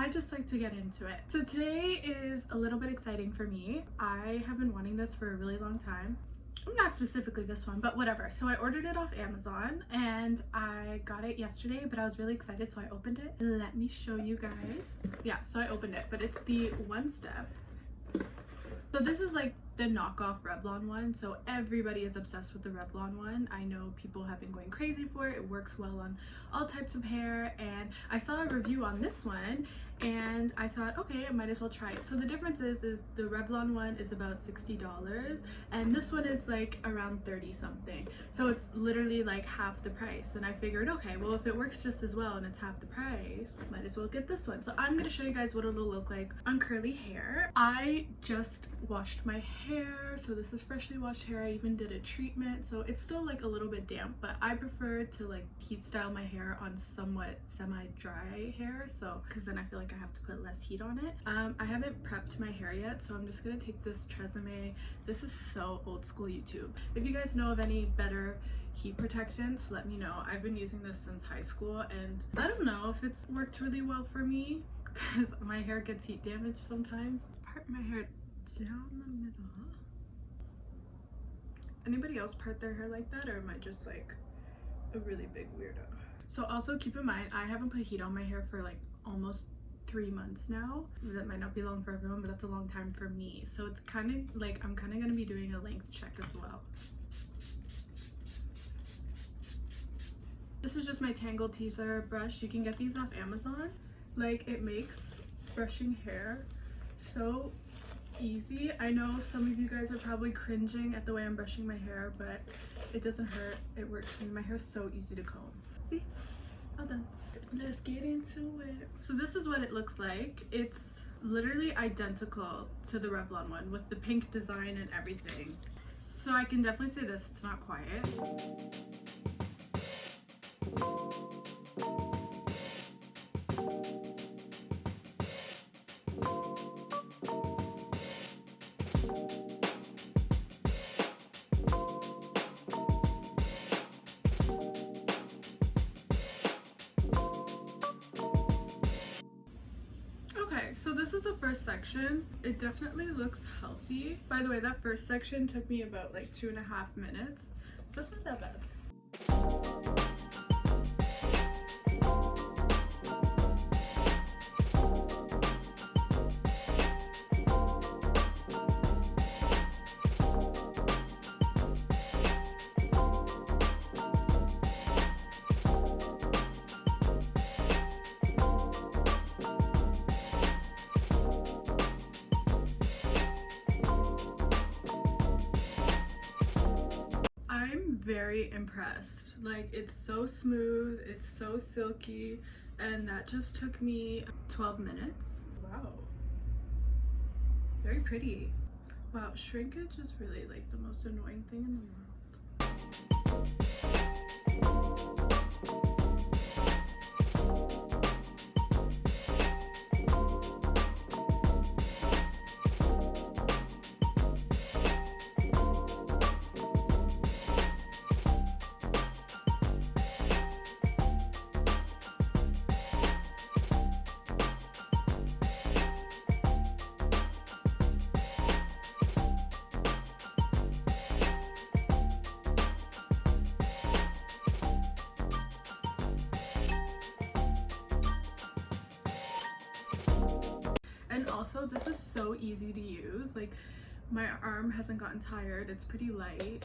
I just like to get into it. So today is a little bit exciting for me. I have been wanting this for a really long time. Not specifically this one, but whatever. So I ordered it off Amazon and I got it yesterday, but I was really excited, so I opened it. Let me show you guys. Yeah, so I opened it, but it's the One Step. So this is like the knockoff Revlon one. So everybody is obsessed with the Revlon one. I know people have been going crazy for it. It works well on all types of hair, and I saw a review on this one and I thought, okay, I might as well try it. So the difference is the Revlon one is about $60 and this one is like around 30 something. So it's literally like half the price, and I figured, okay, well, if it works just as well and it's half the price, might as well get this one. So I'm gonna show you guys what it'll look like on curly hair. I just washed my hair, so this is freshly washed hair. I even did a treatment, so it's still like a little bit damp, but I prefer to like heat style my hair on somewhat semi-dry hair, so because then I feel like I have to put less heat on it. I haven't prepped my hair yet, so I'm just gonna take this Tresemme. This is so old school YouTube. If you guys know of any better heat protectants, let me know. I've been using this since high school and I don't know if it's worked really well for me because my hair gets heat damage sometimes. Part my hair down the middle. Anybody else part their hair like that, or am I just like a really big weirdo? So also keep in mind, I haven't put heat on my hair for like almost 3 months now. That might not be long for everyone, but that's a long time for me. So it's kind of like I'm kind of going to be doing a length check as well. This is just my Tangle Teaser brush. You can get these off Amazon. Like, it makes brushing hair so easy. I know some of you guys are probably cringing at the way I'm brushing my hair, but it doesn't hurt. It works for me. My hair's so easy to comb. See? All done. Let's get into it. So this is what it looks like. It's literally identical to the Revlon one with the pink design and everything. So I can definitely say this, it's not quiet. Okay, so this is the first section. It definitely looks healthy. By the way, that first section took me about like 2.5 minutes, so it's not that bad. Very impressed. Like, it's so smooth, it's so silky, and that just took me 12 minutes. Wow, very pretty. Wow, shrinkage is really like the most annoying thing in the world. And also, this is so easy to use. Like, my arm hasn't gotten tired. It's pretty light.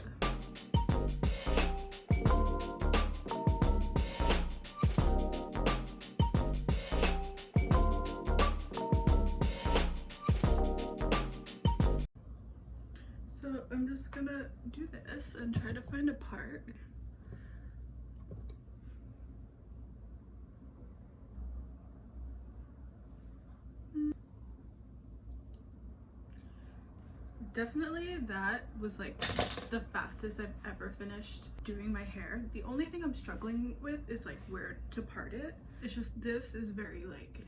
So I'm just gonna do this and try to find a part. Definitely that was like the fastest I've ever finished doing my hair. The only thing I'm struggling with is like where to part it. It's just, this is very like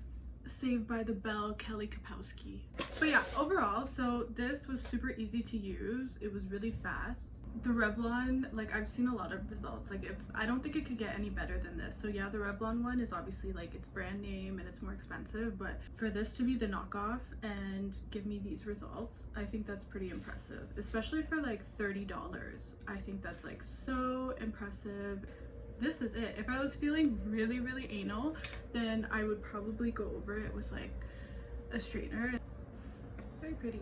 Saved by the Bell, Kelly Kapowski. But yeah, overall, so this was super easy to use. It was really fast. The Revlon, like I've seen a lot of results. Like if I don't think it could get any better than this. So yeah, the Revlon one is obviously like it's brand name and it's more expensive, but for this to be the knockoff and give me these results, I think that's pretty impressive, especially for like $30. I think that's like so impressive. This is it. If I was feeling really anal, then I would probably go over it with like a straightener. Very pretty.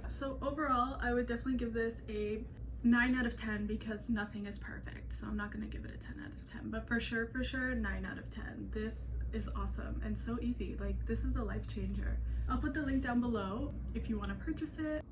So overall, I would definitely give this a 9 out of 10 because nothing is perfect. So I'm not gonna give it a 10 out of 10, but for sure 9 out of 10. This is awesome and so easy. Like this is a life changer. I'll put the link down below if you want to purchase it.